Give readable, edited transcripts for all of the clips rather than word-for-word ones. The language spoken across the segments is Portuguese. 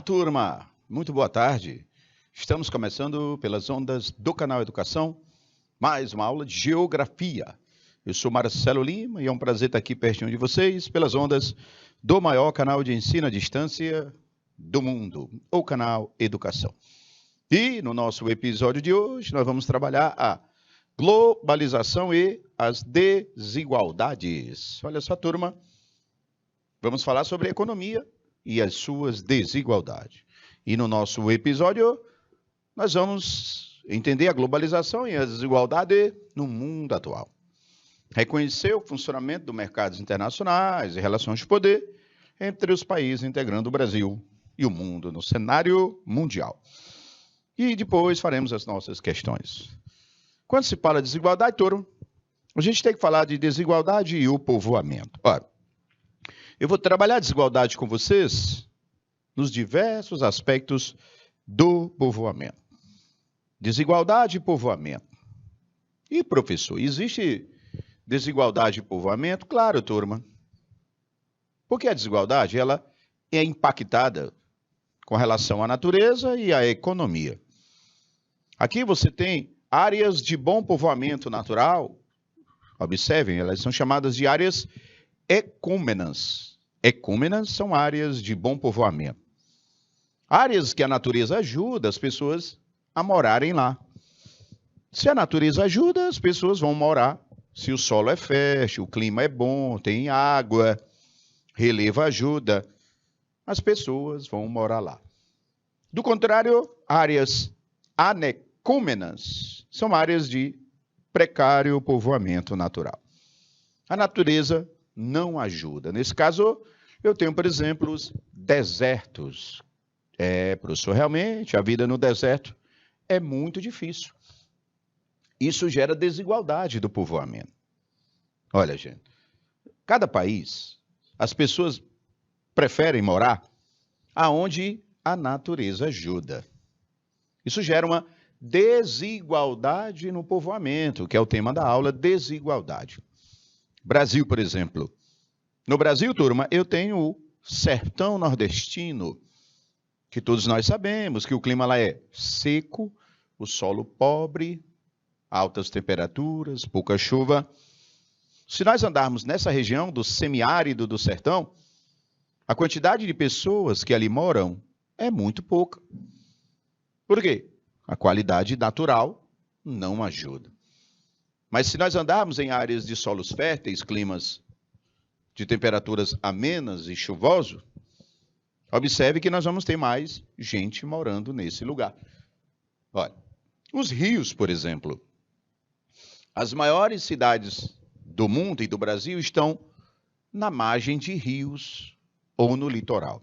Turma, muito boa tarde. Estamos começando pelas ondas do canal Educação, mais uma aula de Geografia. Eu sou Marcelo Lima e é um prazer estar aqui pertinho de vocês, pelas ondas do maior canal de ensino à distância do mundo, o canal Educação. E no nosso episódio de hoje, nós vamos trabalhar a globalização e as desigualdades. Olha só, turma, vamos falar sobre a economia e as suas desigualdades. E no nosso episódio, nós vamos entender a globalização e a desigualdade no mundo atual. Reconhecer o funcionamento dos mercados internacionais e relações de poder entre os países integrando o Brasil e o mundo no cenário mundial. E depois faremos as nossas questões. Quando se fala de desigualdade, turma, a gente tem que falar de desigualdade e o povoamento. Ora, eu vou trabalhar a desigualdade com vocês nos diversos aspectos do povoamento. Desigualdade e povoamento. E, professor, existe desigualdade e povoamento? Claro, turma. Porque a desigualdade ela é impactada com relação à natureza e à economia. Aqui você tem áreas de bom povoamento natural. Observem, elas são chamadas de áreas ecúmenas. Ecúmenas são áreas de bom povoamento. Áreas que a natureza ajuda as pessoas a morarem lá. Se a natureza ajuda, as pessoas vão morar. Se o solo é fértil, o clima é bom, tem água, relevo ajuda, as pessoas vão morar lá. Do contrário, áreas anecúmenas são áreas de precário povoamento natural. A natureza não ajuda. Nesse caso, eu tenho, por exemplo, os desertos. Professor, realmente, a vida no deserto é muito difícil. Isso gera desigualdade do povoamento. Olha, gente, cada país, as pessoas preferem morar aonde a natureza ajuda. Isso gera uma desigualdade no povoamento, que é o tema da aula, desigualdade. Brasil, por exemplo. No Brasil, turma, eu tenho o sertão nordestino, que todos nós sabemos que o clima lá é seco, o solo pobre, altas temperaturas, pouca chuva. Se nós andarmos nessa região do semiárido do sertão, a quantidade de pessoas que ali moram é muito pouca. Por quê? A qualidade natural não ajuda. Mas se nós andarmos em áreas de solos férteis, climas de temperaturas amenas e chuvoso, observe que nós vamos ter mais gente morando nesse lugar. Olha, os rios, por exemplo. As maiores cidades do mundo e do Brasil estão na margem de rios ou no litoral.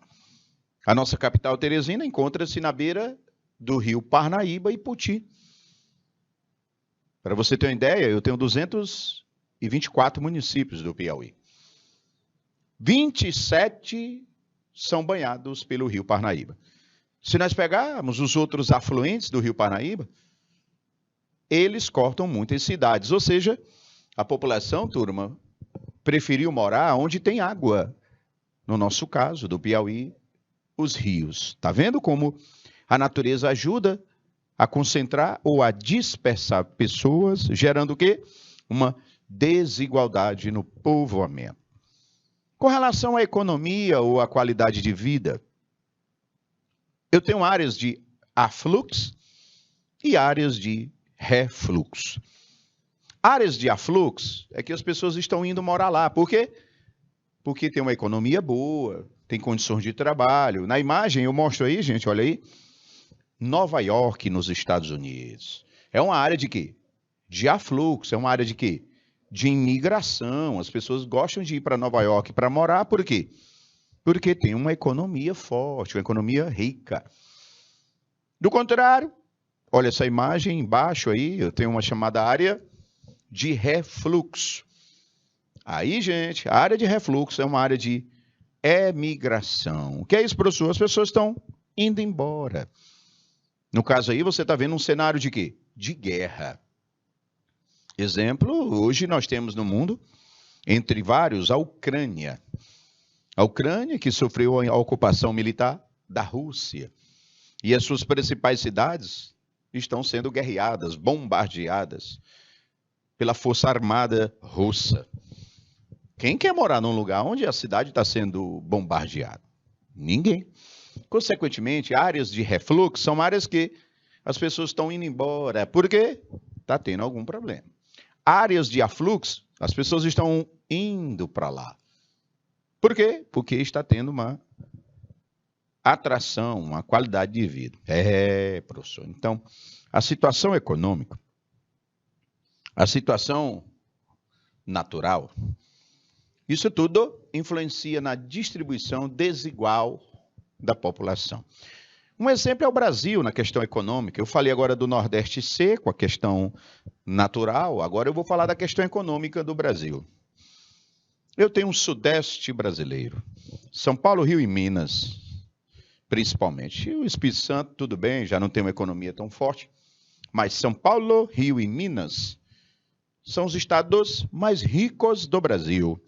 A nossa capital, Teresina, encontra-se na beira do rio Parnaíba e Poti. Para você ter uma ideia, eu tenho 224 municípios do Piauí. 27 são banhados pelo rio Parnaíba. Se nós pegarmos os outros afluentes do rio Parnaíba, eles cortam muitas cidades. Ou seja, a população, turma, preferiu morar onde tem água. No nosso caso, do Piauí, os rios. Está vendo como a natureza ajuda a concentrar ou a dispersar pessoas, gerando o quê? Uma desigualdade no povoamento. Com relação à economia ou à qualidade de vida, eu tenho áreas de afluxo e áreas de refluxo. Áreas de afluxo é que as pessoas estão indo morar lá. Por quê? Porque tem uma economia boa, tem condições de trabalho. Na imagem eu mostro aí, gente, olha aí, Nova York, nos Estados Unidos. É uma área de quê? De afluxo, é uma área de quê? De imigração. As pessoas gostam de ir para Nova York para morar, por quê? Porque tem uma economia forte, uma economia rica. Do contrário, olha essa imagem embaixo aí, eu tenho uma chamada área de refluxo. Aí, gente, a área de refluxo é uma área de emigração. O que é isso, professor? As pessoas estão indo embora. No caso aí, você está vendo um cenário de quê? De guerra. Exemplo, hoje nós temos no mundo, entre vários, a Ucrânia. A Ucrânia, que sofreu a ocupação militar da Rússia. E as suas principais cidades estão sendo guerreadas, bombardeadas pela Força Armada Russa. Quem quer morar num lugar onde a cidade está sendo bombardeada? Ninguém. Consequentemente, áreas de refluxo são áreas que as pessoas estão indo embora. Por quê? Está tendo algum problema. Áreas de afluxo, as pessoas estão indo para lá. Por quê? Porque está tendo uma atração, uma qualidade de vida. Professor. Então, a situação econômica, a situação natural, isso tudo influencia na distribuição desigual da população. Um exemplo é o Brasil na questão econômica. Eu falei agora do Nordeste seco, a questão natural. Agora eu vou falar da questão econômica do Brasil. Eu tenho um Sudeste brasileiro. São Paulo, Rio e Minas, principalmente. E o Espírito Santo, tudo bem, já não tem uma economia tão forte. Mas São Paulo, Rio e Minas são os estados mais ricos do Brasil.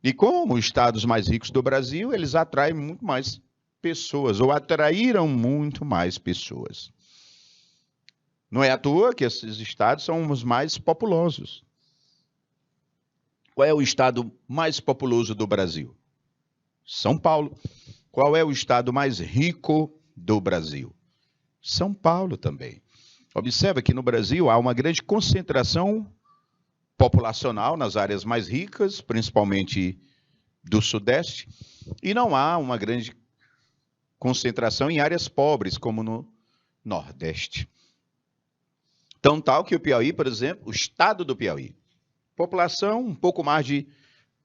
E como os estados mais ricos do Brasil, eles atraem muito mais pessoas, ou atraíram muito mais pessoas. Não é à toa que esses estados são os mais populosos. Qual é o estado mais populoso do Brasil? São Paulo. Qual é o estado mais rico do Brasil? São Paulo também. Observa que no Brasil há uma grande concentração populacional nas áreas mais ricas, principalmente do Sudeste, e não há uma grande concentração em áreas pobres, como no Nordeste. Tão tal que o Piauí, por exemplo, o estado do Piauí, população um pouco mais de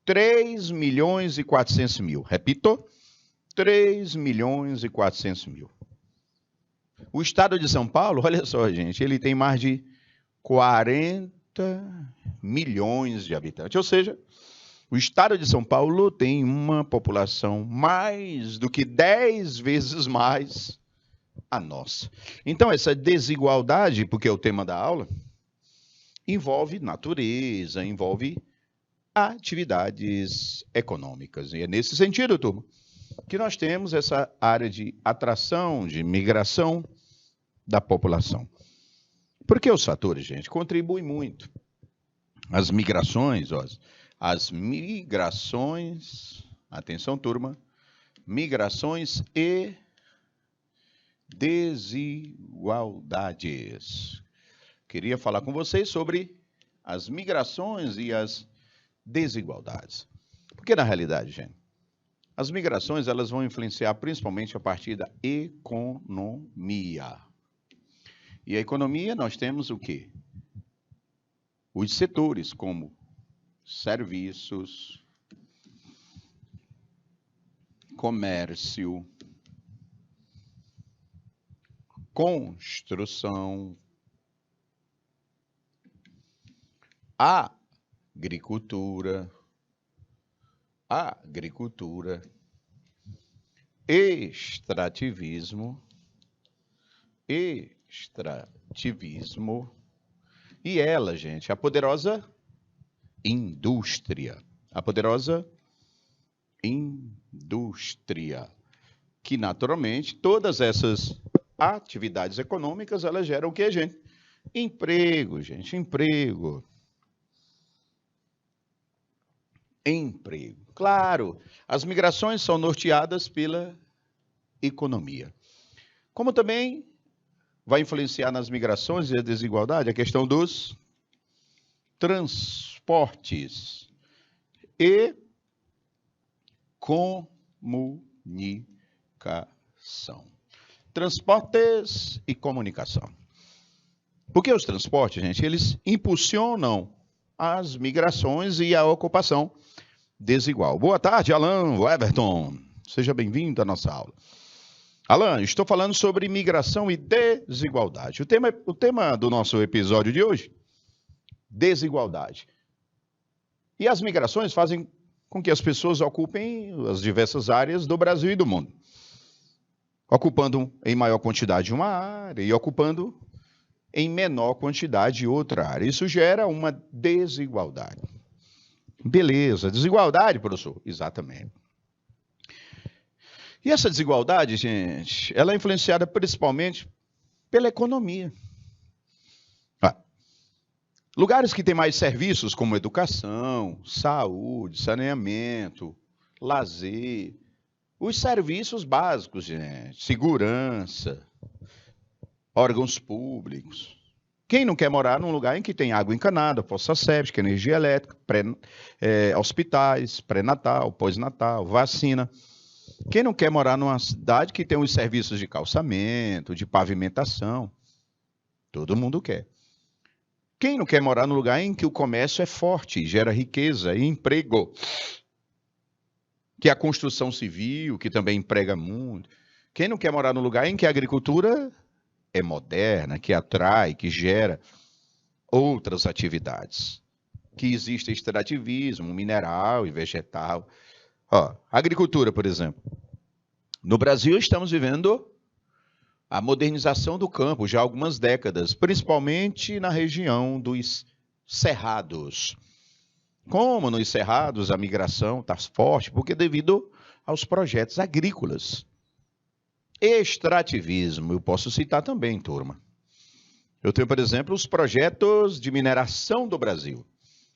3 milhões e 400 mil. Repito, 3 milhões e 400 mil. O estado de São Paulo, olha só, gente, ele tem mais de 40 milhões de habitantes. Ou seja, o estado de São Paulo tem uma população mais do que 10 vezes mais a nossa. Então, essa desigualdade, porque é o tema da aula, envolve natureza, envolve atividades econômicas. E é nesse sentido, turma, que nós temos essa área de atração, de migração da população. Porque os fatores, gente, contribuem muito. As migrações, atenção, turma, migrações e desigualdades. Queria falar com vocês sobre as migrações e as desigualdades. Porque, na realidade, gente, as migrações elas vão influenciar principalmente a partir da economia. E a economia nós temos o quê? Os setores como serviços, comércio, construção, agricultura, extrativismo e ela, gente, a poderosa indústria. Que naturalmente todas essas atividades econômicas, elas geram o quê, gente? Emprego, gente, emprego. Claro, as migrações são norteadas pela economia. Como também vai influenciar nas migrações e a desigualdade a questão dos transportes e comunicação. Transportes e comunicação. Porque os transportes, gente, eles impulsionam as migrações e a ocupação desigual. Boa tarde, Alan Everton. Seja bem-vindo à nossa aula. Alan, estou falando sobre migração e desigualdade. O tema do nosso episódio de hoje, desigualdade. E as migrações fazem com que as pessoas ocupem as diversas áreas do Brasil e do mundo. Ocupando em maior quantidade uma área e ocupando em menor quantidade outra área. Isso gera uma desigualdade. Beleza, desigualdade, professor? Exatamente. E essa desigualdade, gente, ela é influenciada principalmente pela economia. Lugares que têm mais serviços como educação, saúde, saneamento, lazer, os serviços básicos, gente, segurança, órgãos públicos. Quem não quer morar num lugar em que tem água encanada, fossa séptica, energia elétrica, hospitais, pré-natal, pós-natal, vacina? Quem não quer morar numa cidade que tem os serviços de calçamento, de pavimentação? Todo mundo quer. Quem não quer morar num lugar em que o comércio é forte, gera riqueza e emprego? Que a construção civil, que também emprega muito. Quem não quer morar num lugar em que a agricultura é moderna, que atrai, que gera outras atividades? Que existe extrativismo mineral e vegetal. Agricultura, por exemplo. No Brasil, estamos vivendo a modernização do campo já há algumas décadas, principalmente na região dos cerrados. Como nos cerrados a migração está forte, porque devido aos projetos agrícolas. Extrativismo, eu posso citar também, turma. Eu tenho, por exemplo, os projetos de mineração do Brasil.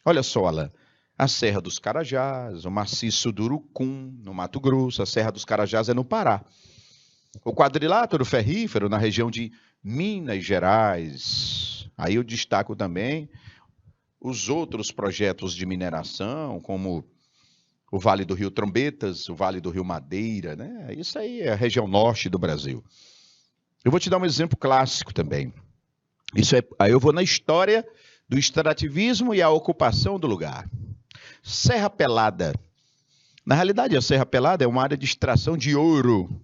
Olha só, Alan, a Serra dos Carajás, o Maciço do Urucum, no Mato Grosso, a Serra dos Carajás é no Pará. O quadrilátero ferrífero na região de Minas Gerais. Aí eu destaco também os outros projetos de mineração, como o Vale do Rio Trombetas, o Vale do Rio Madeira, né? Isso aí é a região norte do Brasil. Eu vou te dar um exemplo clássico também. Aí eu vou na história do extrativismo e a ocupação do lugar. Serra Pelada. Na realidade, a Serra Pelada é uma área de extração de ouro.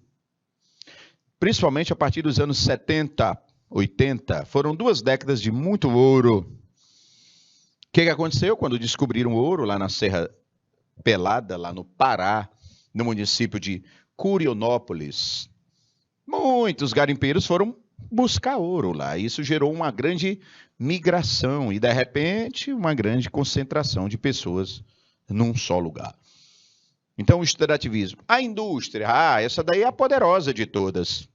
Principalmente a partir dos anos 70, 80. Foram 2 décadas de muito ouro. O que aconteceu quando descobriram ouro lá na Serra Pelada, lá no Pará, no município de Curionópolis? Muitos garimpeiros foram buscar ouro lá. Isso gerou uma grande migração e, de repente, uma grande concentração de pessoas num só lugar. Então, o extrativismo. A indústria, essa daí é a poderosa de todas.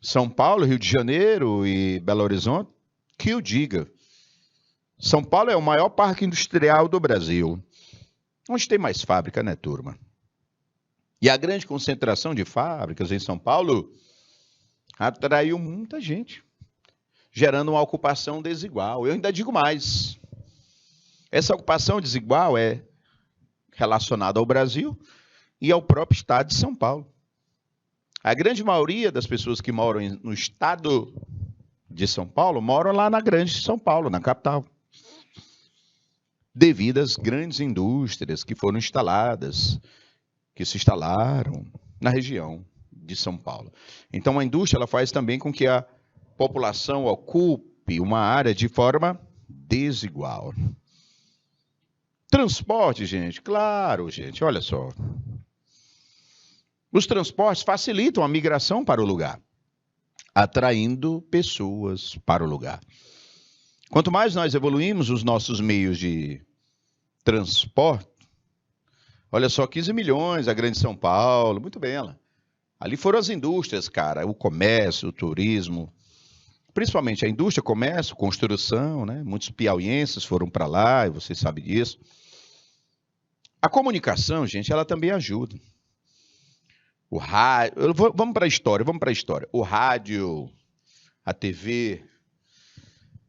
São Paulo, Rio de Janeiro e Belo Horizonte, que o diga. São Paulo é o maior parque industrial do Brasil. Onde tem mais fábrica, né, turma? E a grande concentração de fábricas em São Paulo atraiu muita gente, gerando uma ocupação desigual. Eu ainda digo mais. Essa ocupação desigual é relacionada ao Brasil e ao próprio estado de São Paulo. A grande maioria das pessoas que moram no estado de São Paulo moram lá na grande São Paulo, na capital. Devido às grandes indústrias que foram instaladas, que se instalaram na região de São Paulo. Então, a indústria ela faz também com que a população ocupe uma área de forma desigual. Transporte, gente, claro, gente, olha só. Os transportes facilitam a migração para o lugar, atraindo pessoas para o lugar. Quanto mais nós evoluímos os nossos meios de transporte, olha só, 15 milhões, a grande São Paulo, muito bem, ela. Ali foram as indústrias, cara, o comércio, o turismo, principalmente a indústria, comércio, construção, né? Muitos piauienses foram para lá, e você sabe disso. A comunicação, gente, ela também ajuda. O rádio, vamos para a história. O rádio, a TV.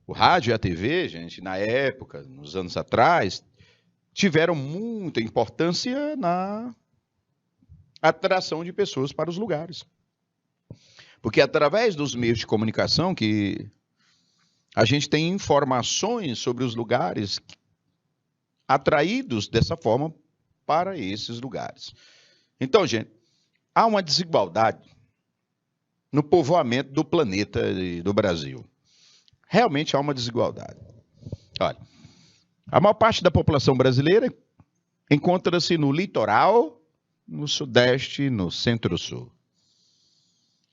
O rádio e a TV, gente, na época, nos anos atrás, tiveram muita importância na atração de pessoas para os lugares. Porque através dos meios de comunicação que a gente tem informações sobre os lugares atraídos dessa forma para esses lugares. Então, gente, há uma desigualdade no povoamento do planeta e do Brasil. Realmente há uma desigualdade. Olha, a maior parte da população brasileira encontra-se no litoral, no sudeste, no centro-sul.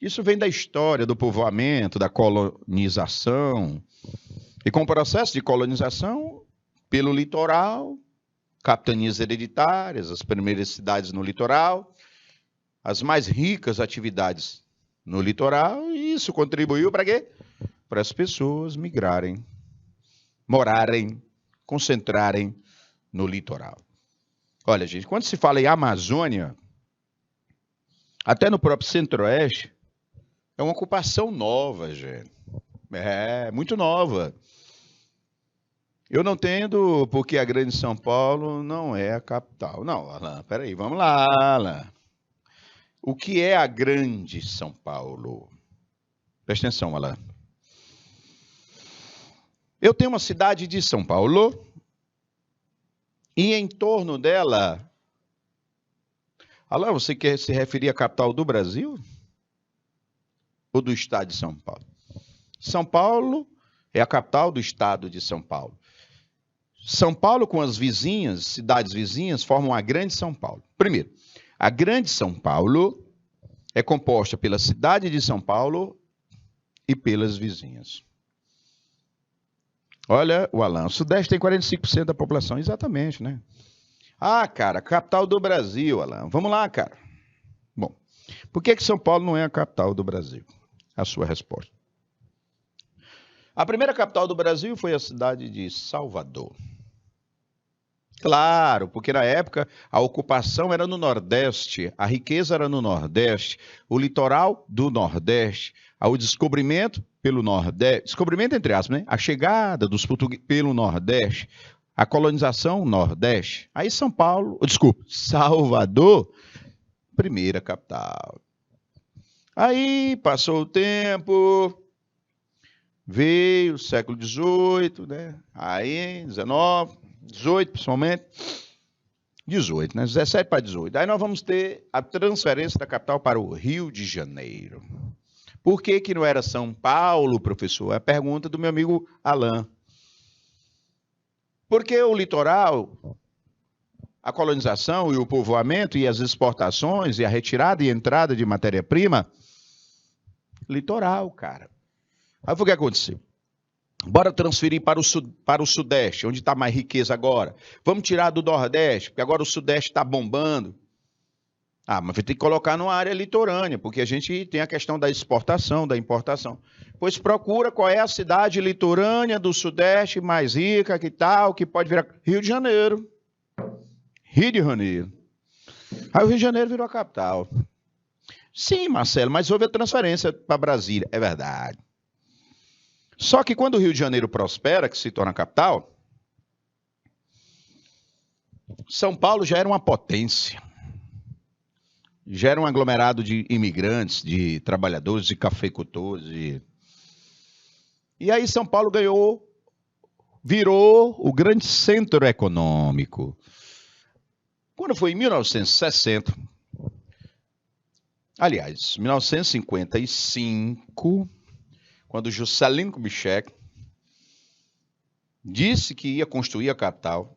Isso vem da história do povoamento, da colonização. E com o processo de colonização, pelo litoral, capitanias hereditárias, as primeiras cidades no litoral, as mais ricas atividades no litoral, e isso contribuiu para quê? Para as pessoas migrarem, morarem, concentrarem no litoral. Olha, gente, quando se fala em Amazônia, até no próprio Centro-Oeste, é uma ocupação nova, gente. É, muito nova. Eu não entendo porque a Grande São Paulo não é a capital. Não, Alan, peraí, vamos lá, Alan. O que é a Grande São Paulo? Presta atenção, Alan. Eu tenho uma cidade de São Paulo e em torno dela... Alan, você quer se referir à capital do Brasil? Ou do estado de São Paulo? São Paulo é a capital do estado de São Paulo. São Paulo com as vizinhas, cidades vizinhas, formam a Grande São Paulo. Primeiro, a Grande São Paulo é composta pela cidade de São Paulo e pelas vizinhas. Olha, o Alan, o Sudeste tem 45% da população, exatamente, né? Ah, cara, capital do Brasil, Alan. Vamos lá, cara. Bom, por que São Paulo não é a capital do Brasil? A sua resposta. A primeira capital do Brasil foi a cidade de Salvador. Claro, porque na época a ocupação era no Nordeste, a riqueza era no Nordeste, o litoral do Nordeste, o descobrimento pelo Nordeste, descobrimento entre aspas, né? A chegada dos portugueses pelo Nordeste, a colonização Nordeste. Aí Salvador, primeira capital. Aí passou o tempo, veio o século XVIII, né? Aí, XIX, 18 principalmente, 18, né? 17 para 18. Aí nós vamos ter a transferência da capital para o Rio de Janeiro. Por que que não era São Paulo, professor? É a pergunta do meu amigo Alan. Porque o litoral, a colonização e o povoamento e as exportações e a retirada e entrada de matéria-prima, litoral, cara. Aí foi o que aconteceu. Bora transferir para o Sudeste, onde está mais riqueza agora. Vamos tirar do Nordeste, porque agora o Sudeste está bombando. Ah, mas vai ter que colocar numa área litorânea, porque a gente tem a questão da exportação, da importação. Pois procura qual é a cidade litorânea do Sudeste mais rica, que tal, que pode virar Rio de Janeiro. Rio de Janeiro. Aí o Rio de Janeiro virou a capital. Sim, Marcelo, mas houve a transferência para Brasília. É verdade. Só que quando o Rio de Janeiro prospera, que se torna capital, São Paulo já era uma potência. Já era um aglomerado de imigrantes, de trabalhadores, de cafeicultores. E aí São Paulo virou o grande centro econômico. Quando foi em 1960, aliás, 1955, quando Juscelino Kubitschek disse que ia construir a capital,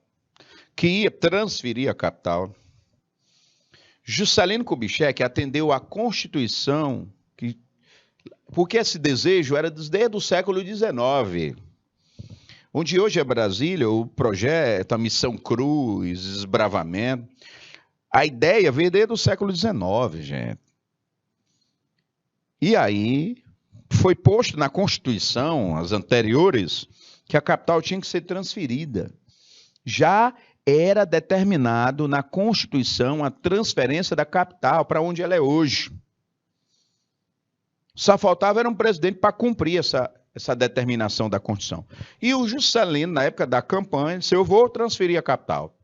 que ia transferir a capital, Juscelino Kubitschek atendeu à Constituição, porque esse desejo era desde o século XIX. Onde hoje é Brasília, o projeto, a Missão Cruz, desbravamento, a ideia veio desde o século XIX, gente. E aí foi posto na Constituição, as anteriores, que a capital tinha que ser transferida. Já era determinado na Constituição a transferência da capital para onde ela é hoje. Só faltava era um presidente para cumprir essa determinação da Constituição. E o Juscelino, na época da campanha, disse: eu vou transferir a capital.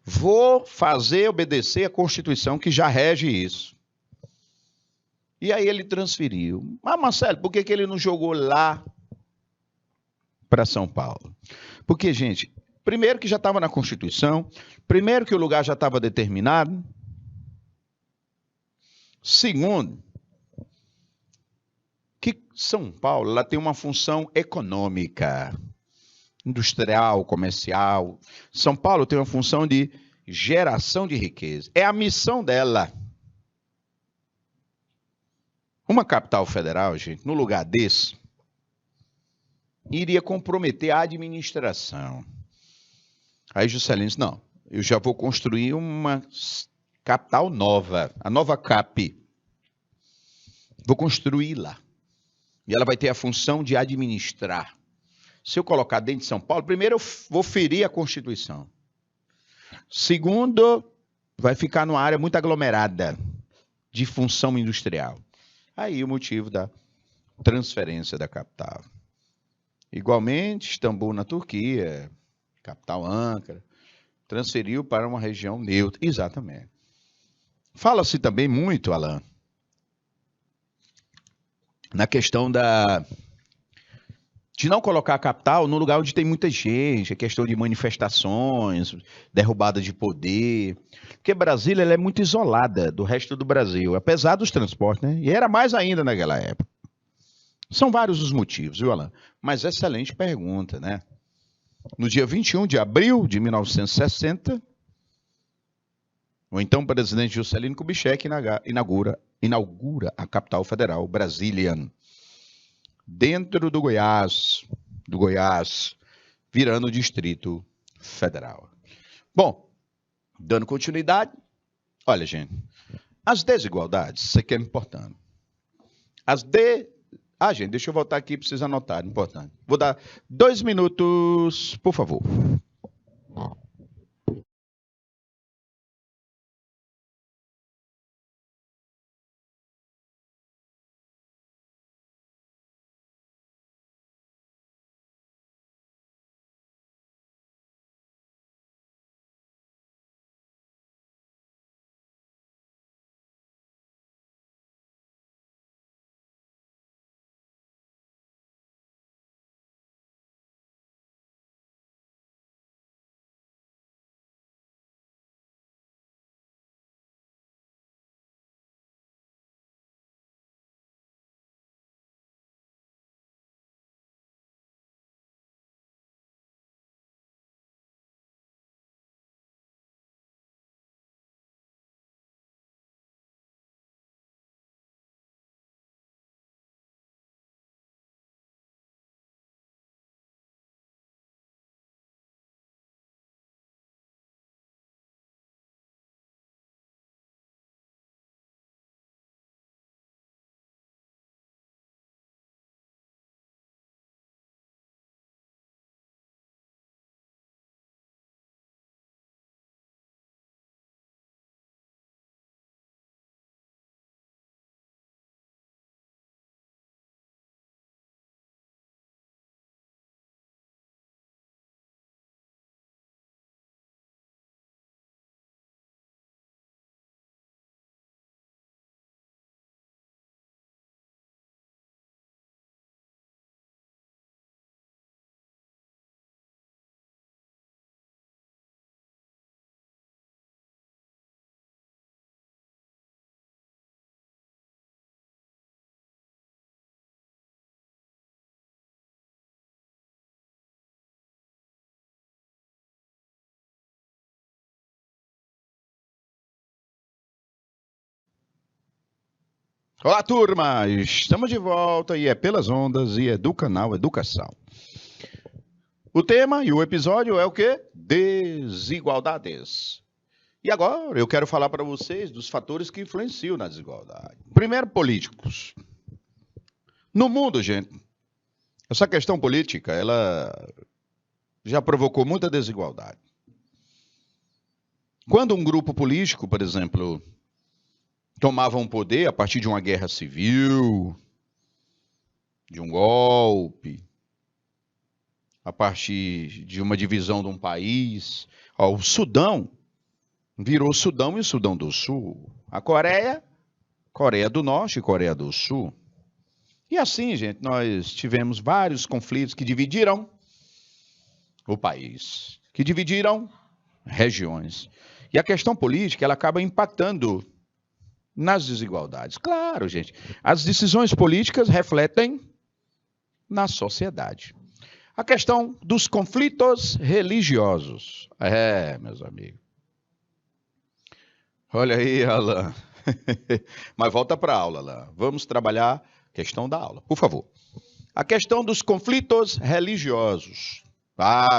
Vou fazer obedecer a Constituição que já rege isso. E aí ele transferiu. Mas, Marcelo, por que ele não jogou lá para São Paulo? Porque, gente, primeiro que já estava na Constituição, primeiro que o lugar já estava determinado, segundo, que São Paulo ela tem uma função econômica, industrial, comercial. São Paulo tem uma função de geração de riqueza. É a missão dela. Uma capital federal, gente, no lugar desse, iria comprometer a administração. Aí Juscelino disse: não, eu já vou construir uma capital nova, a nova CAP. Vou construí-la. E ela vai ter a função de administrar. Se eu colocar dentro de São Paulo, primeiro eu vou ferir a Constituição. Segundo, vai ficar numa área muito aglomerada de função industrial. Aí o motivo da transferência da capital. Igualmente, Istambul, na Turquia, capital Ankara, transferiu para uma região neutra. Exatamente. Fala-se também muito, Alan, na questão de não colocar a capital no lugar onde tem muita gente, a questão de manifestações, derrubada de poder, porque Brasília ela é muito isolada do resto do Brasil, apesar dos transportes, né? E era mais ainda naquela época. São vários os motivos, viu, Alan? Mas excelente pergunta, né? No dia 21 de abril de 1960, o então presidente Juscelino Kubitschek inaugura a capital federal, Brasília, dentro do Goiás, virando o Distrito Federal. Bom, dando continuidade, olha, gente, as desigualdades, isso aqui é importante. Gente, deixa eu voltar aqui, precisa anotar, importante. Vou dar 2 minutos, por favor. Olá, turma! Estamos de volta e é pelas ondas e é do canal Educação. O tema e o episódio é o quê? Desigualdades. E agora eu quero falar para vocês dos fatores que influenciam na desigualdade. Primeiro, políticos. No mundo, gente, essa questão política, ela já provocou muita desigualdade. Quando um grupo político, por exemplo, tomava um poder a partir de uma guerra civil, de um golpe, a partir de uma divisão de um país. O Sudão virou Sudão e Sudão do Sul. A Coreia do Norte e Coreia do Sul. E assim, gente, nós tivemos vários conflitos que dividiram o país, que dividiram regiões. E a questão política, ela acaba impactando nas desigualdades. Claro, gente, as decisões políticas refletem na sociedade. A questão dos conflitos religiosos. Meus amigos. Olha aí, Alan. Mas volta para a aula, Alan. Vamos trabalhar a questão da aula, por favor. A questão dos conflitos religiosos.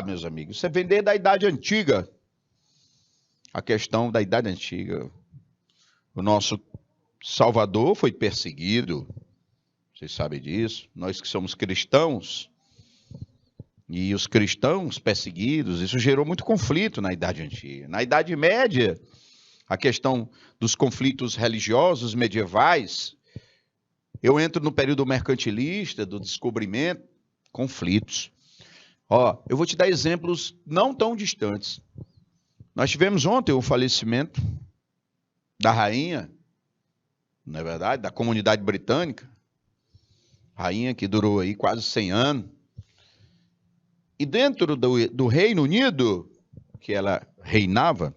Meus amigos, isso é vender da Idade Antiga. A questão da Idade Antiga. O nosso Salvador foi perseguido. Vocês sabem disso. Nós que somos cristãos, e os cristãos perseguidos, isso gerou muito conflito na Idade Antiga. Na Idade Média, a questão dos conflitos religiosos medievais, eu entro no período mercantilista, do descobrimento, conflitos. Eu vou te dar exemplos não tão distantes. Nós tivemos ontem o falecimento da rainha, não é verdade, da comunidade britânica, rainha que durou aí quase 100 anos. E dentro do Reino Unido, que ela reinava,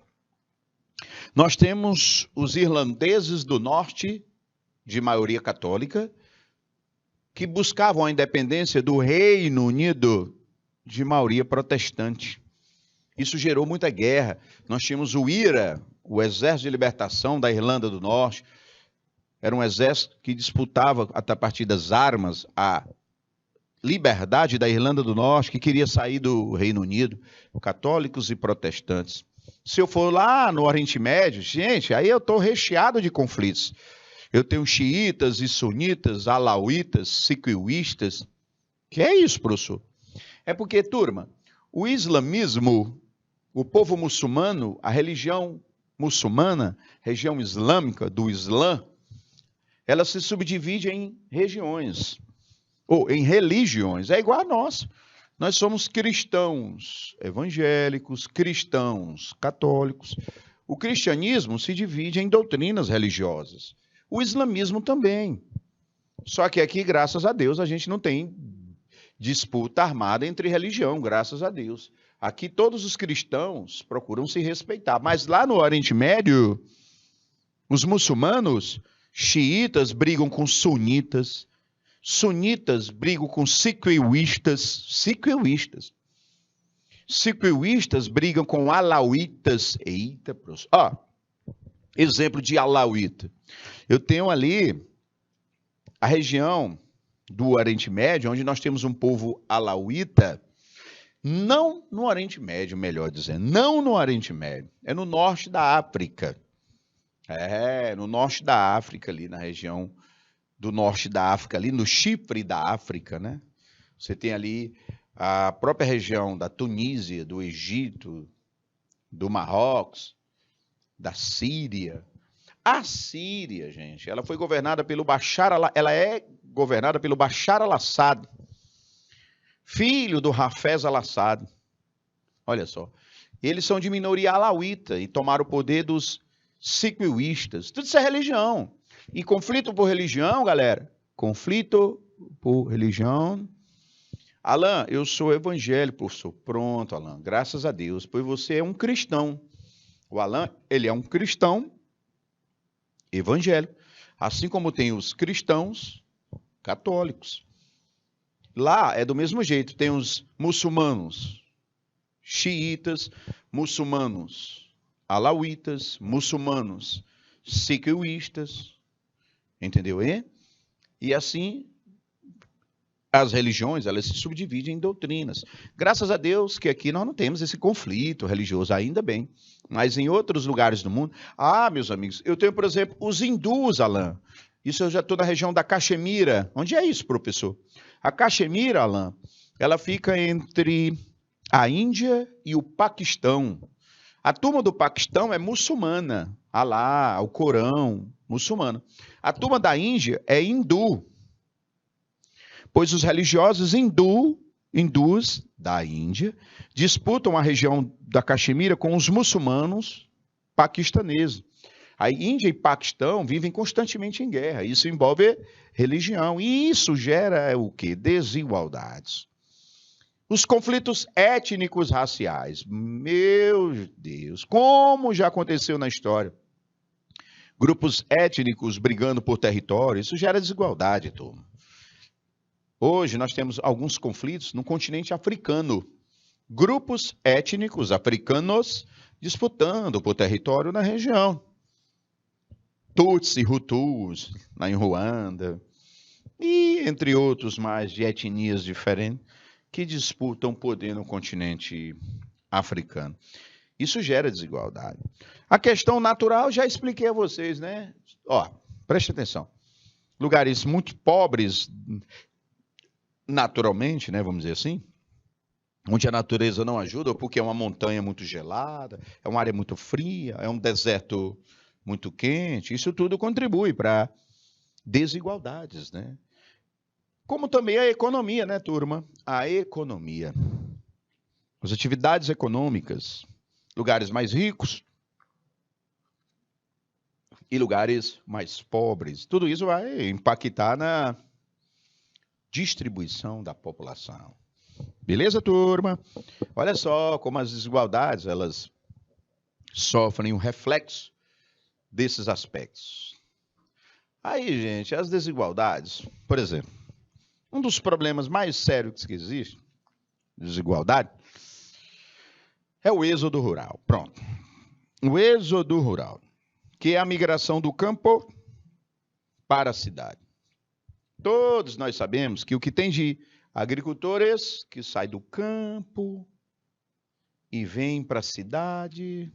nós temos os irlandeses do norte, de maioria católica, que buscavam a independência do Reino Unido, de maioria protestante. Isso gerou muita guerra. Nós tínhamos o IRA, o Exército de Libertação da Irlanda do Norte. Era um exército que disputava, a partir das armas, a liberdade da Irlanda do Norte, que queria sair do Reino Unido, católicos e protestantes. Se eu for lá no Oriente Médio, gente, aí eu estou recheado de conflitos. Eu tenho xiitas e sunitas, alauítas, siquioístas. Que é isso, professor? É porque, turma, o islamismo, o povo muçulmano, a religião muçulmana, região islâmica do Islã, ela se subdivide em regiões, ou em religiões, é igual a nós. Nós somos cristãos evangélicos, cristãos católicos. O cristianismo se divide em doutrinas religiosas. O islamismo também. Só que aqui, graças a Deus, a gente não tem disputa armada entre religião, graças a Deus. Aqui todos os cristãos procuram se respeitar. Mas lá no Oriente Médio, os muçulmanos, xiitas brigam com sunitas, sunitas brigam com siquioístas, siquioístas brigam com alauítas. Eita, professor. Exemplo de alauíta. Eu tenho ali a região do Oriente Médio, onde nós temos um povo alauíta, não no Oriente Médio, melhor dizendo, não no Oriente Médio, é no norte da África. No norte da África, ali na região do norte da África, ali no Chipre da África, né? Você tem ali a própria região da Tunísia, do Egito, do Marrocos, da Síria. A Síria, gente, ela foi governada pelo ela é governada pelo Bashar al-Assad, filho do Hafez al-Assad. Olha só, eles são de minoria alauíta e tomaram o poder dos siquioístas. Tudo isso é religião. E conflito por religião, galera, conflito por religião. Alan, eu sou evangélico, professor. Pronto, Alan, graças a Deus, pois você é um cristão. O Alan, ele é um cristão evangélico, assim como tem os cristãos católicos. Lá é do mesmo jeito, tem os muçulmanos xiitas, muçulmanos alauítas, muçulmanos siquioístas, entendeu? E assim as religiões, elas se subdividem em doutrinas. Graças a Deus que aqui nós não temos esse conflito religioso, ainda bem. Mas em outros lugares do mundo... meus amigos, eu tenho, por exemplo, os hindus, Alan. Isso eu já estou na região da Caxemira. Onde é isso, professor? A Caxemira, Alan, ela fica entre a Índia e o Paquistão. A turma do Paquistão é muçulmana. Alá, o Corão, muçulmana. A turma da Índia é hindu. Pois os religiosos hindus da Índia disputam a região da Caxemira com os muçulmanos paquistaneses. A Índia e Paquistão vivem constantemente em guerra. Isso envolve religião. E isso gera o quê? Desigualdades. Os conflitos étnicos raciais. Meu Deus, como já aconteceu na história. Grupos étnicos brigando por território. Isso gera desigualdade, turma. Hoje nós temos alguns conflitos no continente africano. Grupos étnicos africanos disputando por território na região. Tutsi, Hutus, lá em Ruanda, e entre outros mais de etnias diferentes, que disputam poder no continente africano. Isso gera desigualdade. A questão natural, já expliquei a vocês, né? Ó, preste atenção. Lugares muito pobres, naturalmente, né, vamos dizer assim, onde a natureza não ajuda, ou porque é uma montanha muito gelada, é uma área muito fria, é um deserto muito quente, isso tudo contribui para desigualdades, né? Como também a economia, né, turma? A economia. As atividades econômicas, lugares mais ricos e lugares mais pobres. Tudo isso vai impactar na distribuição da população. Beleza, turma? Olha só como as desigualdades, elas sofrem um reflexo desses aspectos. Aí, gente, as desigualdades, por exemplo, um dos problemas mais sérios que existe, desigualdade, é o êxodo rural. Pronto. O êxodo rural, que é a migração do campo para a cidade. Todos nós sabemos que o que tem de agricultores que saem do campo e vêm para a cidade,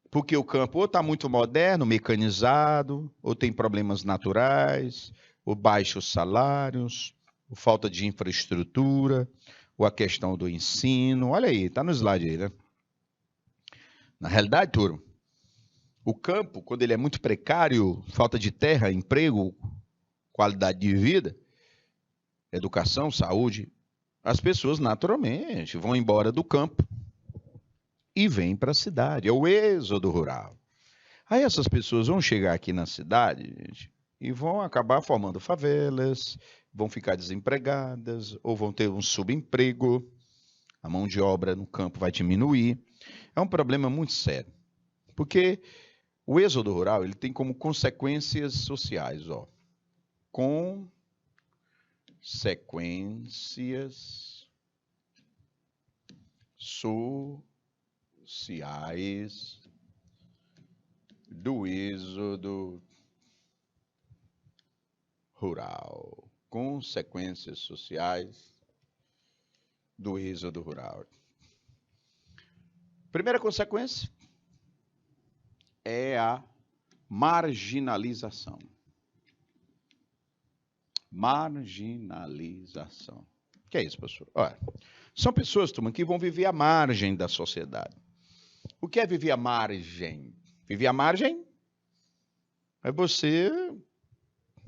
porque o campo ou está muito moderno, mecanizado, ou tem problemas naturais, ou baixos salários, ou falta de infraestrutura, ou a questão do ensino. Olha aí, está no slide aí, né? Na realidade, turma, o campo, quando ele é muito precário, falta de terra, emprego, qualidade de vida, educação, saúde, as pessoas naturalmente vão embora do campo e vêm para a cidade. É o êxodo rural. Aí essas pessoas vão chegar aqui na cidade, gente, e vão acabar formando favelas, vão ficar desempregadas, ou vão ter um subemprego, a mão de obra no campo vai diminuir. É um problema muito sério, porque o êxodo rural ele tem como consequências sociais, ó, consequências sociais do êxodo rural. Consequências sociais do êxodo rural. Primeira consequência é a marginalização. Marginalização. O que é isso, pastor? Olha, são pessoas, turma, que vão viver à margem da sociedade. O que é viver à margem? Viver à margem é você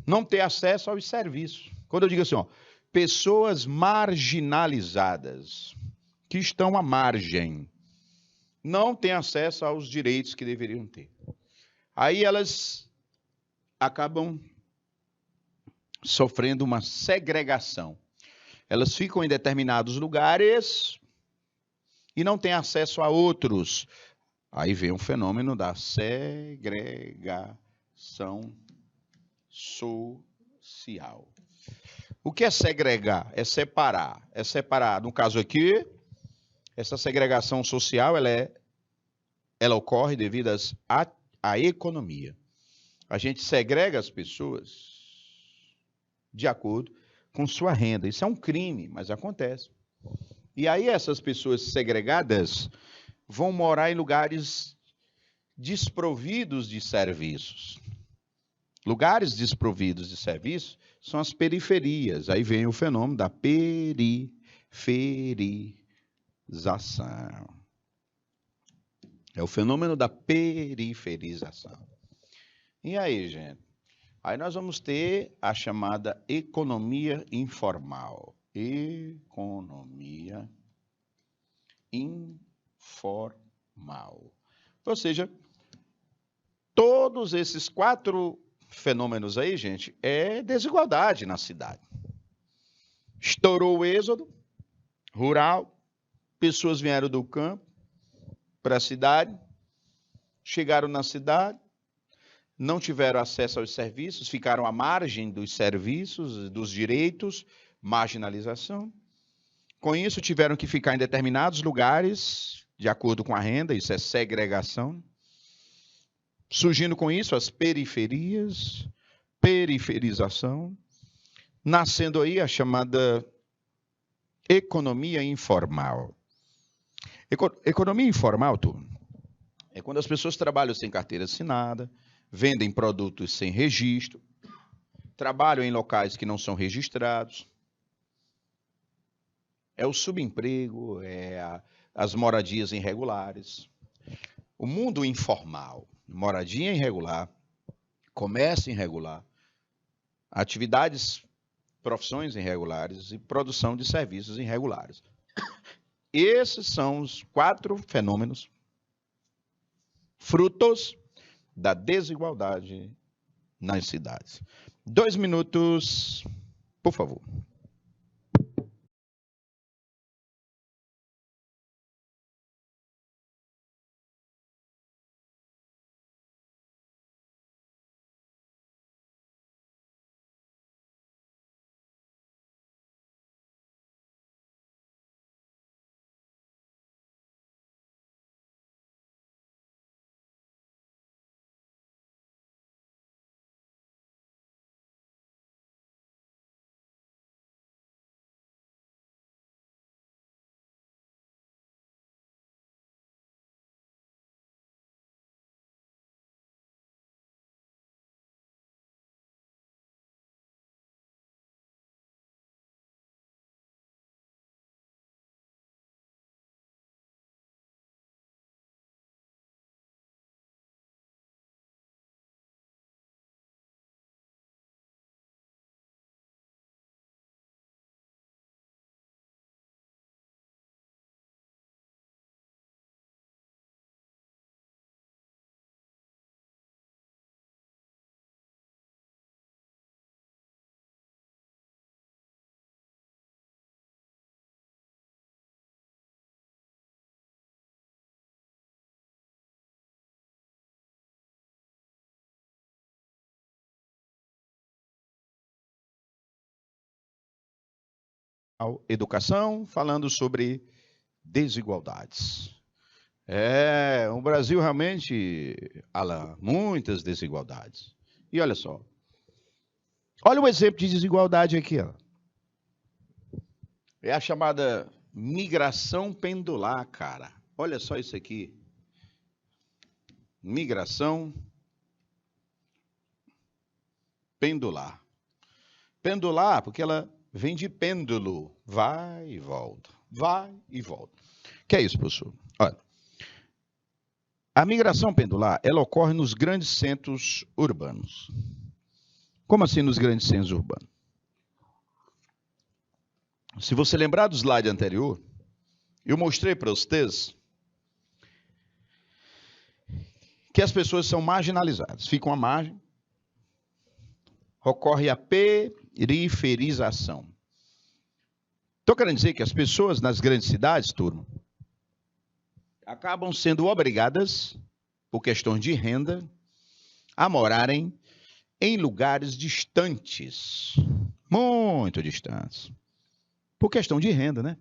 não ter acesso aos serviços. Quando eu digo assim, ó, pessoas marginalizadas, que estão à margem, não têm acesso aos direitos que deveriam ter. Aí elas acabam sofrendo uma segregação. Elas ficam em determinados lugares e não têm acesso a outros. Aí vem o fenômeno da segregação social. O que é segregar? É separar. É separar. No caso aqui, essa segregação social ela ocorre devido à economia. A gente segrega as pessoas de acordo com sua renda. Isso é um crime, mas acontece. E aí essas pessoas segregadas vão morar em lugares desprovidos de serviços. Lugares desprovidos de serviços são as periferias. Aí vem o fenômeno da periferização. É o fenômeno da periferização. E aí, gente? Aí nós vamos ter a chamada economia informal. Economia informal. Ou seja, todos esses 4 fenômenos aí, gente, é desigualdade na cidade. Estourou o êxodo rural, pessoas vieram do campo para a cidade, chegaram na cidade, não tiveram acesso aos serviços, ficaram à margem dos serviços, dos direitos, marginalização. Com isso, tiveram que ficar em determinados lugares, de acordo com a renda, isso é segregação. Surgindo com isso as periferias, periferização, nascendo aí a chamada economia informal. Economia informal, turma, é quando as pessoas trabalham sem carteira assinada, vendem produtos sem registro, trabalham em locais que não são registrados. É o subemprego, as moradias irregulares. O mundo informal, moradia irregular, comércio irregular, atividades, profissões irregulares e produção de serviços irregulares. Esses são os 4 fenômenos frutos da desigualdade nas cidades. 2 minutos, por favor. Educação, falando sobre desigualdades. O Brasil realmente, Alan, muitas desigualdades. E olha só, olha o exemplo de desigualdade aqui, ó. É a chamada migração pendular, cara. Olha só isso aqui. Migração pendular. Pendular, porque ela vem de pêndulo, vai e volta, vai e volta. O que é isso, professor? Olha, a migração pendular, ela ocorre nos grandes centros urbanos. Como assim nos grandes centros urbanos? Se você lembrar do slide anterior, eu mostrei para vocês que as pessoas são marginalizadas, ficam à margem, ocorre a periferização. Estou querendo dizer que as pessoas nas grandes cidades, turma, acabam sendo obrigadas, por questões de renda, a morarem em lugares distantes, muito distantes, por questão de renda, né?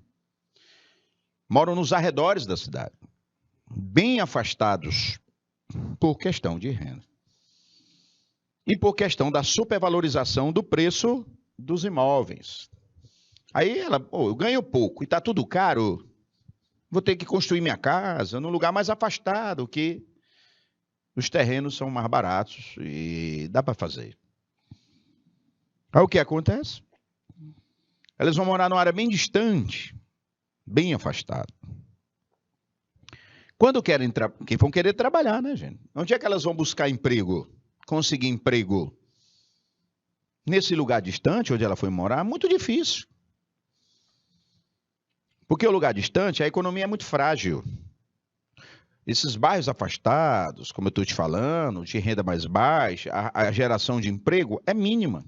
Moram nos arredores da cidade, bem afastados por questão de renda. E por questão da supervalorização do preço dos imóveis. Aí ela, eu ganho pouco e está tudo caro, vou ter que construir minha casa num lugar mais afastado, que os terrenos são mais baratos e dá para fazer. Aí o que acontece? Elas vão morar numa área bem distante, bem afastada. Quando que vão querer trabalhar, né, gente? Onde é que elas vão buscar emprego? Conseguir emprego nesse lugar distante, onde ela foi morar, muito difícil. Porque o lugar distante, a economia é muito frágil. Esses bairros afastados, como eu estou te falando, de renda mais baixa, a geração de emprego é mínima.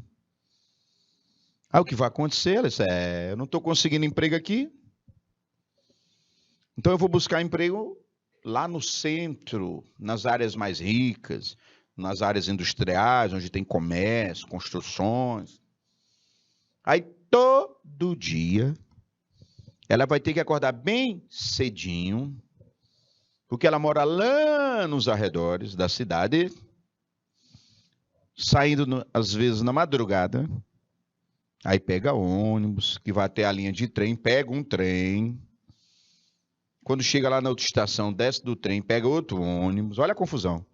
Aí o que vai acontecer? Eu não estou conseguindo emprego aqui, então eu vou buscar emprego lá no centro, nas áreas mais ricas, nas áreas industriais, onde tem comércio, construções. Aí todo dia ela vai ter que acordar bem cedinho, porque ela mora lá nos arredores da cidade, saindo às vezes na madrugada, aí pega ônibus, que vai até a linha de trem, pega um trem, Quando chega lá na outra estação, desce do trem, pega outro ônibus, olha a confusão.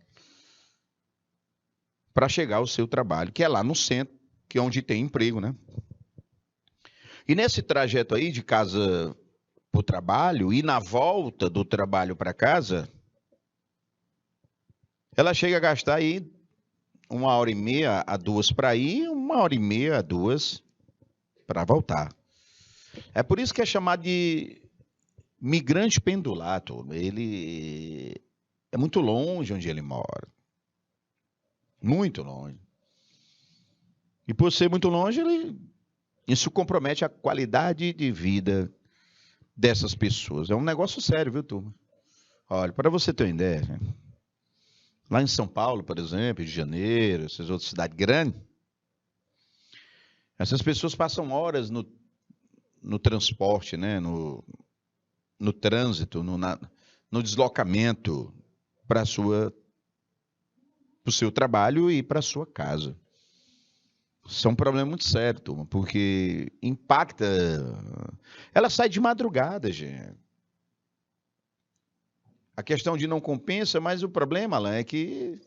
Para chegar ao seu trabalho, que é lá no centro, que é onde tem emprego, né? E nesse trajeto aí de casa para o trabalho e na volta do trabalho para casa, ela chega a gastar aí 1h30 a 2 para ir, 1h30 a 2 para voltar. É por isso que é chamado de migrante pendular, turma. Ele é muito longe onde ele mora. Muito longe. E por ser muito longe, isso compromete a qualidade de vida dessas pessoas. É um negócio sério, viu, turma? Olha, para você ter uma ideia, né? Lá em São Paulo, por exemplo, Rio de Janeiro, essas outras cidades grandes, essas pessoas passam horas no transporte, né? No trânsito, no deslocamento para o seu trabalho e para a sua casa. Isso é um problema muito sério, turma, porque impacta. Ela sai de madrugada, gente. A questão de não compensa, mas o problema, Alain, é que,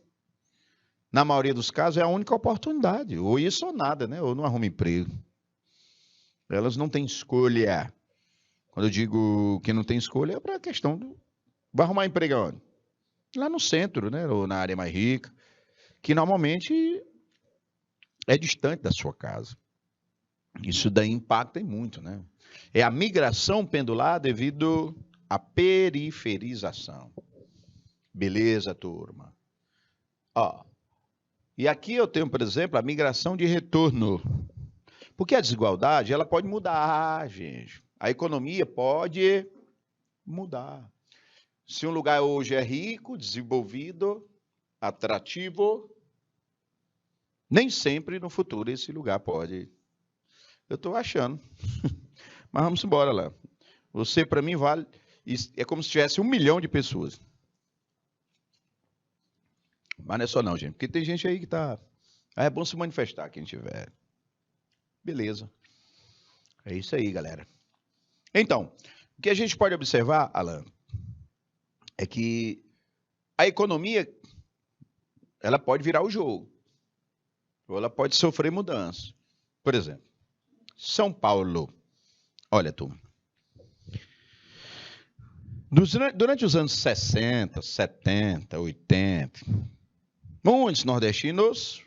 na maioria dos casos, é a única oportunidade. Ou isso ou nada, né? Ou não arruma emprego. Elas não têm escolha. Quando eu digo que não tem escolha, é para a questão do... Vai arrumar emprego onde? Lá no centro, né? Ou na área mais rica, que normalmente é distante da sua casa. Isso daí impacta muito, né? É a migração pendular devido à periferização. Beleza, turma? Ó, e aqui eu tenho, por exemplo, a migração de retorno. Porque a desigualdade, ela pode mudar, gente. A economia pode mudar. Se um lugar hoje é rico, desenvolvido, atrativo, nem sempre no futuro esse lugar pode. Eu estou achando. Mas vamos embora lá. Você, para mim, vale... É como se tivesse 1 milhão de pessoas. Mas não é só não, gente. Porque tem gente aí que está... É bom se manifestar, quem tiver. Beleza. É isso aí, galera. Então, o que a gente pode observar, Alan, é que a economia, ela pode virar o jogo. Ou ela pode sofrer mudança. Por exemplo, São Paulo. Olha, turma. Durante os anos 60, 70, 80, muitos nordestinos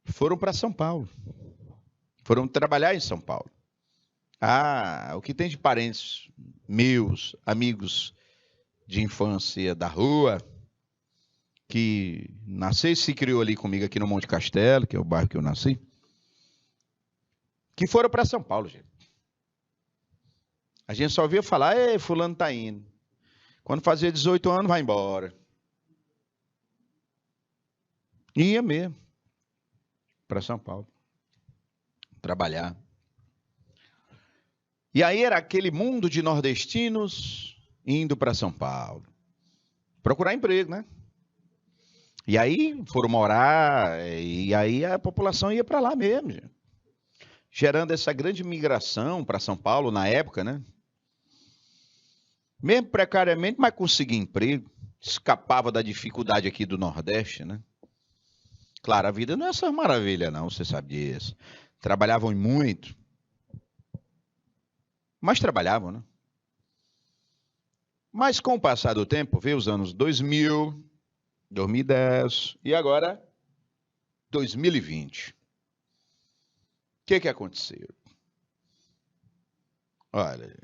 foram para São Paulo. Foram trabalhar em São Paulo. Ah, o que tem de parentes meus, amigos de infância da rua, que nasceu e se criou ali comigo aqui no Monte Castelo, que é o bairro que eu nasci, que foram para São Paulo, gente. A gente só ouvia falar, ei, fulano tá indo. Quando fazia 18 anos, vai embora. Ia mesmo para São Paulo trabalhar. E aí era aquele mundo de nordestinos indo para São Paulo procurar emprego, né? E aí foram morar, e aí a população ia para lá mesmo, gente. Gerando essa grande migração para São Paulo na época, né? Mesmo precariamente, mas conseguia emprego. Escapava da dificuldade aqui do Nordeste, né? Claro, a vida não é essa maravilha, não, você sabe disso. Trabalhavam muito. Mas trabalhavam, né? Mas com o passar do tempo, veio os anos 2000, 2010 e agora 2020. O que aconteceu? Olha,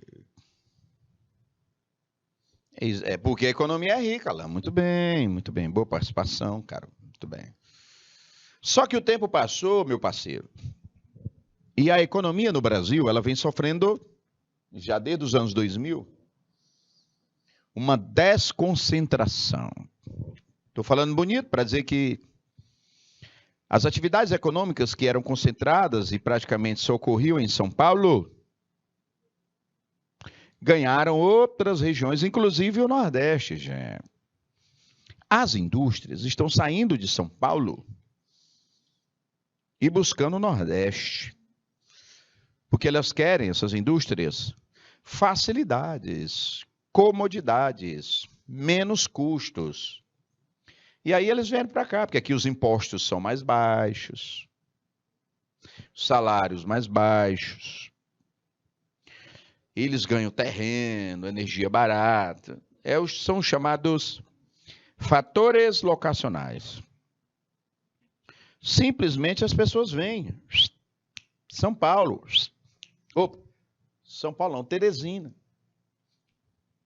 é porque a economia é rica lá. Muito bem, boa participação, cara, muito bem. Só que o tempo passou, meu parceiro, e a economia no Brasil, ela vem sofrendo, já desde os anos 2000, uma desconcentração. Estou falando bonito para dizer que as atividades econômicas que eram concentradas e praticamente só ocorriam em São Paulo, ganharam outras regiões, inclusive o Nordeste, gente. As indústrias estão saindo de São Paulo e buscando o Nordeste. Porque elas querem, essas indústrias, facilidades, comodidades, menos custos. E aí eles vêm para cá, porque aqui os impostos são mais baixos, salários mais baixos, eles ganham terreno, energia barata. São chamados fatores locacionais. Simplesmente as pessoas vêm. São Paulo. Opa, São Paulo não, Teresina.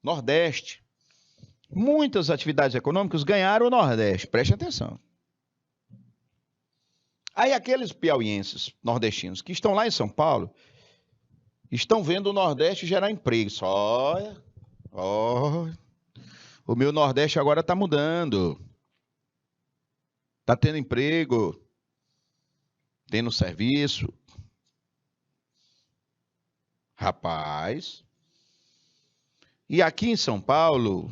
Nordeste. Muitas atividades econômicas ganharam o Nordeste. Preste atenção. Aí aqueles piauienses nordestinos que estão lá em São Paulo estão vendo o Nordeste gerar emprego. Olha, o meu Nordeste agora está mudando. Está tendo emprego, tendo serviço. Rapaz. E aqui em São Paulo,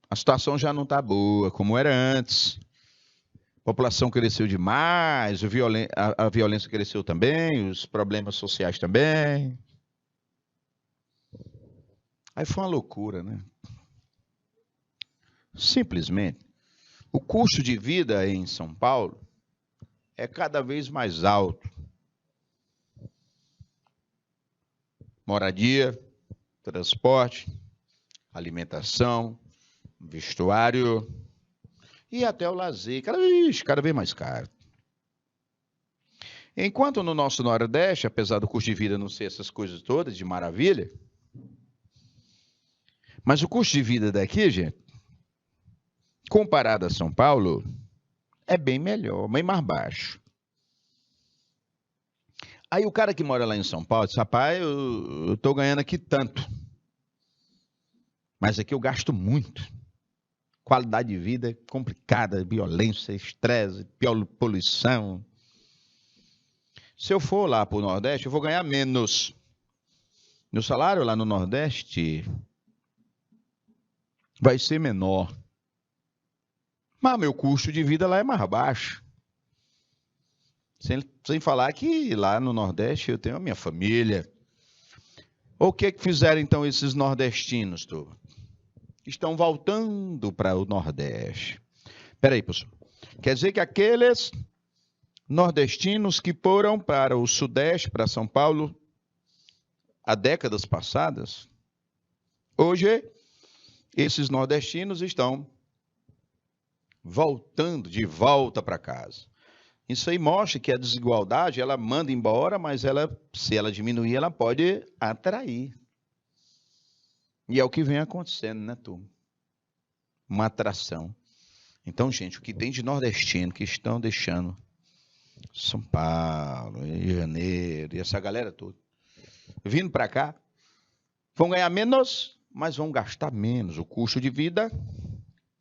a situação já não está boa, como era antes. A população cresceu demais, a violência cresceu também, os problemas sociais também. Aí foi uma loucura, né? Simplesmente, o custo de vida em São Paulo é cada vez mais alto. Moradia, transporte, alimentação, vestuário e até o lazer, cada vez mais caro. Enquanto no nosso Nordeste, apesar do custo de vida não ser essas coisas todas de maravilha, mas o custo de vida daqui, gente, comparado a São Paulo, é bem melhor, bem mais baixo. Aí o cara que mora lá em São Paulo diz, rapaz, eu estou ganhando aqui tanto, mas aqui eu gasto muito. Qualidade de vida é complicada, violência, estresse, poluição. Se eu for lá para o Nordeste, eu vou ganhar menos. Meu salário lá no Nordeste vai ser menor. Mas meu custo de vida lá é mais baixo. Sem falar que lá no Nordeste eu tenho a minha família. O que fizeram então esses nordestinos, turma? Estão voltando para o Nordeste. Espera aí, pessoal. Quer dizer que aqueles nordestinos que foram para o Sudeste, para São Paulo, há décadas passadas, hoje esses nordestinos estão voltando de volta para casa. Isso aí mostra que a desigualdade, ela manda embora, mas se ela diminuir, ela pode atrair. E é o que vem acontecendo, né, turma? Uma atração. Então, gente, o que tem de nordestino que estão deixando São Paulo, Rio de Janeiro, e essa galera toda, vindo para cá, vão ganhar menos, mas vão gastar menos. O custo de vida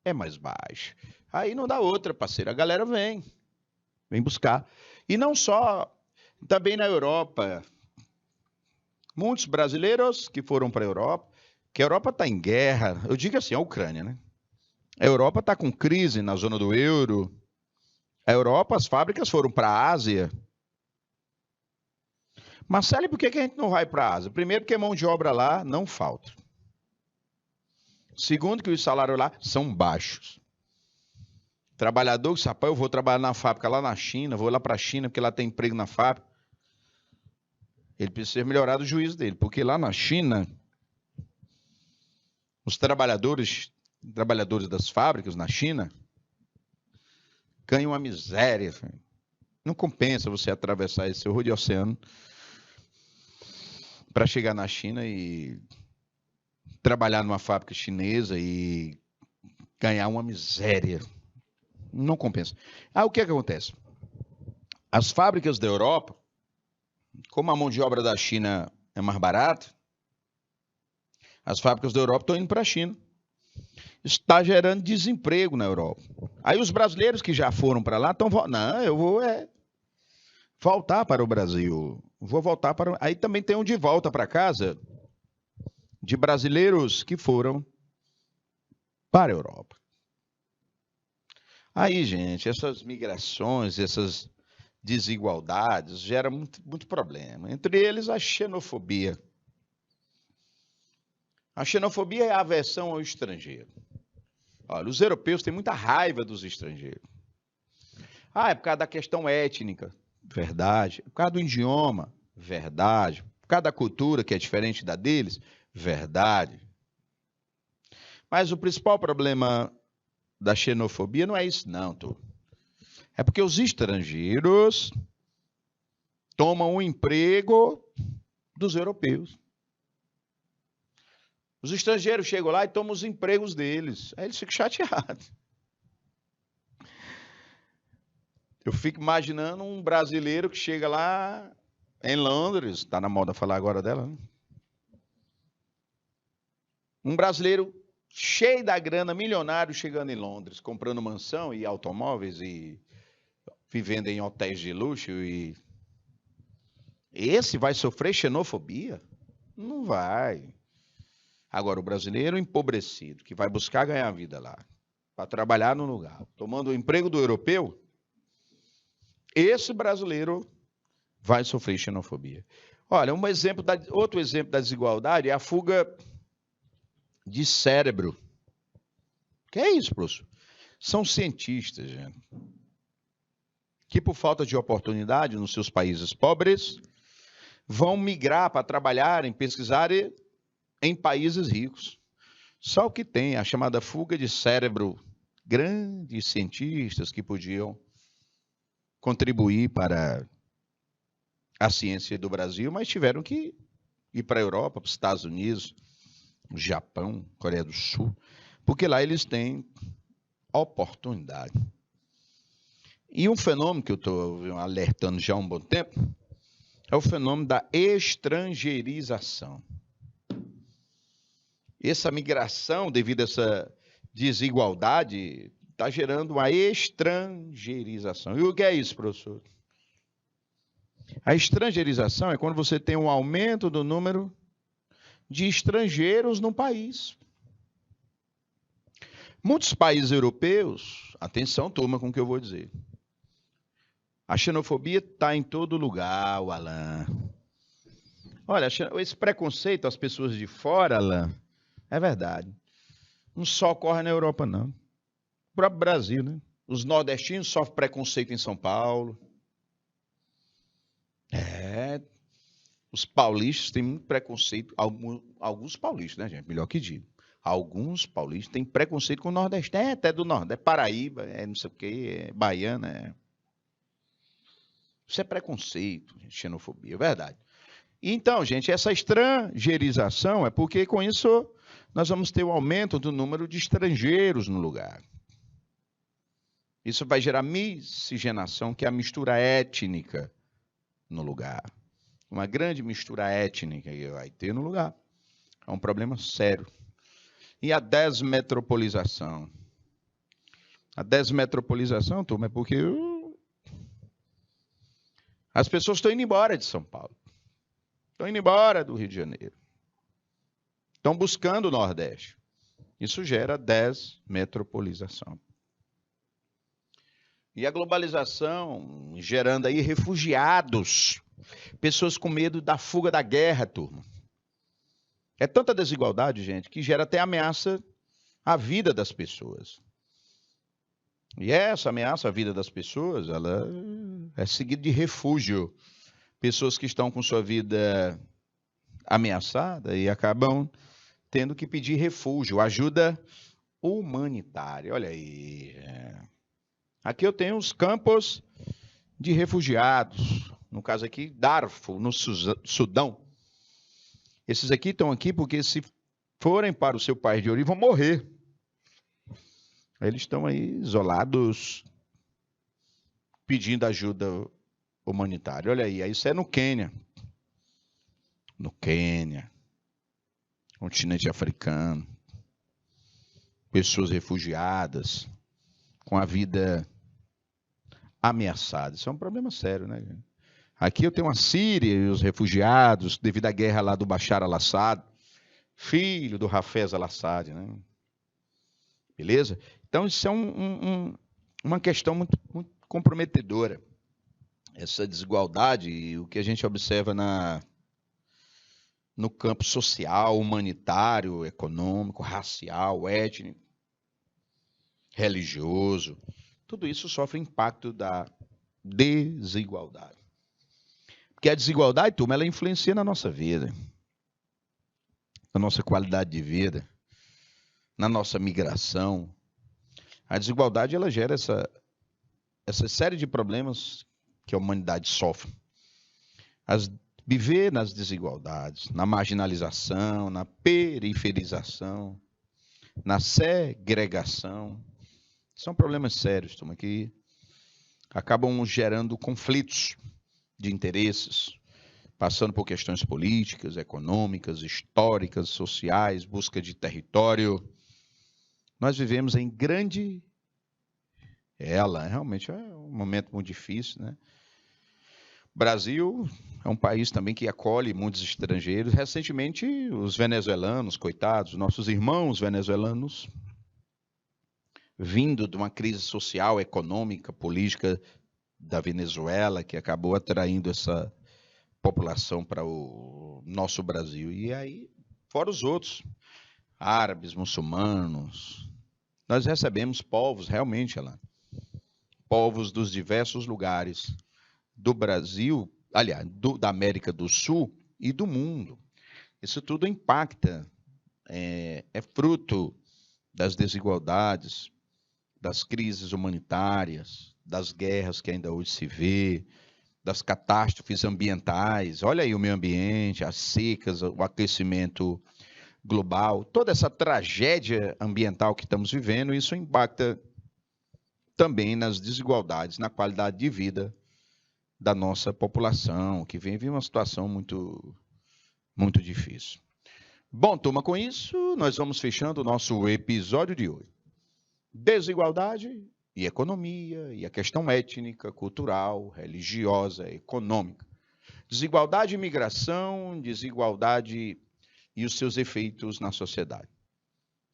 é mais baixo. Aí não dá outra, parceiro. A galera vem buscar. E não só, também na Europa. Muitos brasileiros que foram para a Europa, que a Europa está em guerra, eu digo assim, a Ucrânia, né? A Europa está com crise na zona do euro. A Europa, as fábricas foram para a Ásia. Marcelo, por que a gente não vai para a Ásia? Primeiro, porque mão de obra lá não falta. Segundo, que os salários lá são baixos. Trabalhador que rapaz, eu vou trabalhar na fábrica lá na China, vou lá para a China, porque lá tem emprego na fábrica. Ele precisa melhorar o juízo dele, porque lá na China, os trabalhadores das fábricas na China ganham uma miséria. Não compensa você atravessar esse horror de oceano para chegar na China e trabalhar numa fábrica chinesa e ganhar uma miséria. Não compensa. O que acontece? As fábricas da Europa, como a mão de obra da China é mais barata, as fábricas da Europa estão indo para a China. Está gerando desemprego na Europa. Aí os brasileiros que já foram para lá estão... Não, eu vou voltar para o Brasil. Vou voltar para... Aí também tem um de volta para casa de brasileiros que foram para a Europa. Aí, gente, essas migrações, essas desigualdades geram muito problema. Entre eles, a xenofobia. A xenofobia é a aversão ao estrangeiro. Olha, os europeus têm muita raiva dos estrangeiros. Ah, é por causa da questão étnica. Verdade. É por causa do idioma. Verdade. Por causa da cultura, que é diferente da deles. Verdade. Mas o principal problema da xenofobia não é isso, não, tu. É porque os estrangeiros tomam o emprego dos europeus. Os estrangeiros chegam lá e tomam os empregos deles. Aí eles ficam chateados. Eu fico imaginando um brasileiro que chega lá em Londres, está na moda falar agora dela, né? Um brasileiro cheio da grana, milionário, chegando em Londres, comprando mansão e automóveis e vivendo em hotéis de luxo. E esse vai sofrer xenofobia? Não vai. Agora, o brasileiro empobrecido, que vai buscar ganhar a vida lá, para trabalhar no lugar, tomando o emprego do europeu, esse brasileiro vai sofrer xenofobia. Olha, outro exemplo da desigualdade é a fuga de cérebro. Que é isso, professor? São cientistas, gente, que por falta de oportunidade nos seus países pobres, vão migrar para trabalhar, pesquisar em países ricos. Só o que tem a chamada fuga de cérebro, grandes cientistas que podiam contribuir para a ciência do Brasil, mas tiveram que ir para a Europa, para os Estados Unidos, Japão, Coreia do Sul, porque lá eles têm oportunidade. E um fenômeno que eu estou alertando já há um bom tempo é o fenômeno da estrangeirização. Essa migração, devido a essa desigualdade, está gerando uma estrangeirização. E o que é isso, professor? A estrangeirização é quando você tem um aumento do número de estrangeiros no país. Muitos países europeus, atenção, turma, com o que eu vou dizer. A xenofobia está em todo lugar, o Alan. Olha, esse preconceito às pessoas de fora, Alan, é verdade. Não só ocorre na Europa, não. O próprio Brasil, né? Os nordestinos sofrem preconceito em São Paulo. Os paulistas têm muito preconceito. Alguns paulistas, né, gente? Melhor que digo. Alguns paulistas têm preconceito com o nordeste. É até do Nordeste. É Paraíba, é não sei o quê, é Baiana. Isso é preconceito, xenofobia, é verdade. Então, gente, essa estrangeirização é porque com isso nós vamos ter um aumento do número de estrangeiros no lugar. Isso vai gerar miscigenação, que é a mistura étnica no lugar. Uma grande mistura étnica que vai ter no lugar. É um problema sério. E a desmetropolização? A desmetropolização, turma, é porque as pessoas estão indo embora de São Paulo. Estão indo embora do Rio de Janeiro. Estão buscando o Nordeste. Isso gera desmetropolização. E a globalização gerando aí refugiados, pessoas com medo da fuga da guerra, turma. É tanta desigualdade, gente, que gera até ameaça à vida das pessoas. E essa ameaça à vida das pessoas, ela é seguida de refúgio. Pessoas que estão com sua vida ameaçada e acabam tendo que pedir refúgio, ajuda humanitária. Olha aí. Aqui eu tenho os campos de refugiados. No caso aqui, Darfur, no Sudão. Esses aqui estão aqui porque se forem para o seu país de origem, vão morrer. Eles estão aí isolados, pedindo ajuda humanitária. Olha aí, isso é no Quênia. No Quênia, continente africano. Pessoas refugiadas, com a vida ameaçada. Isso é um problema sério, né? Aqui eu tenho a Síria e os refugiados, devido à guerra lá do Bashar al-Assad, filho do Hafez al-Assad, né? Beleza? Então, isso é uma questão muito comprometedora. Essa desigualdade e o que a gente observa no campo social, humanitário, econômico, racial, étnico, religioso. Tudo isso sofre impacto da desigualdade. Porque a desigualdade, turma, ela influencia na nossa vida, na nossa qualidade de vida, na nossa migração. A desigualdade, ela gera essa série de problemas que a humanidade sofre. Viver nas desigualdades, na marginalização, na periferização, na segregação, são problemas sérios, turma, que acabam gerando conflitos de interesses, passando por questões políticas, econômicas, históricas, sociais, busca de território. Nós vivemos em grande... realmente é um momento muito difícil, né? O Brasil é um país também que acolhe muitos estrangeiros. Recentemente, os venezuelanos, coitados, nossos irmãos venezuelanos, vindo de uma crise social, econômica, política da Venezuela, que acabou atraindo essa população para o nosso Brasil. E aí, fora os outros, árabes, muçulmanos, nós recebemos povos, realmente, lá, povos dos diversos lugares do Brasil, aliás, da América do Sul e do mundo. Isso tudo impacta, é fruto das desigualdades, das crises humanitárias, das guerras que ainda hoje se vê, das catástrofes ambientais. Olha aí o meio ambiente, as secas, o aquecimento global, toda essa tragédia ambiental que estamos vivendo, isso impacta também nas desigualdades, na qualidade de vida da nossa população, que vive uma situação muito, muito difícil. Bom, turma, com isso, nós vamos fechando o nosso episódio de hoje. Desigualdade e economia, e a questão étnica, cultural, religiosa, econômica. Desigualdade e migração, desigualdade e os seus efeitos na sociedade.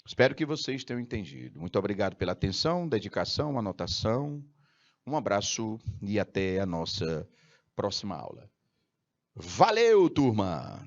Espero que vocês tenham entendido. Muito obrigado pela atenção, dedicação, anotação. Um abraço e até a nossa próxima aula. Valeu, turma!